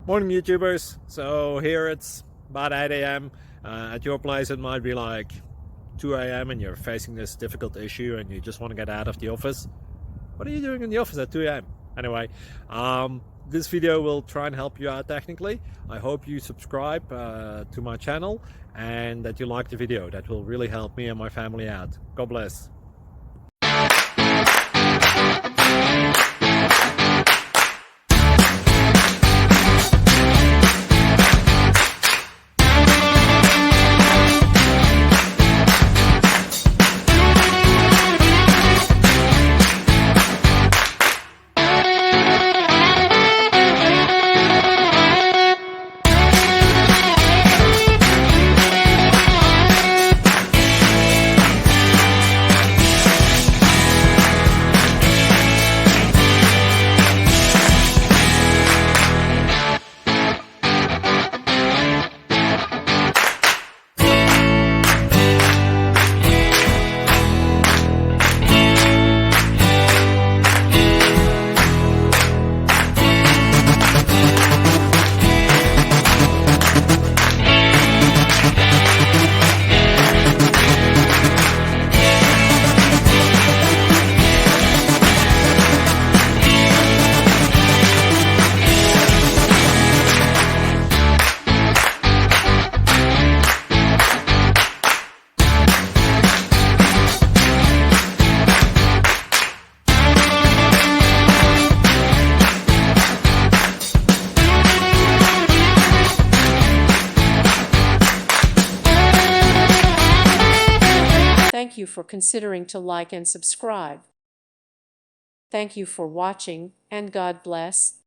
Morning, YouTubers. So here it's about 8 a.m. At your place, it might be like 2 a.m. and you're facing this difficult issue and you just want to get out of the office. What are you doing in the office at 2 a.m.? Anyway, this video will try and help you out technically. I hope you subscribe to my channel and that you like the video. That will really help me and my family out. God bless. Thank you for considering to like and subscribe. Thank you for watching, and God bless.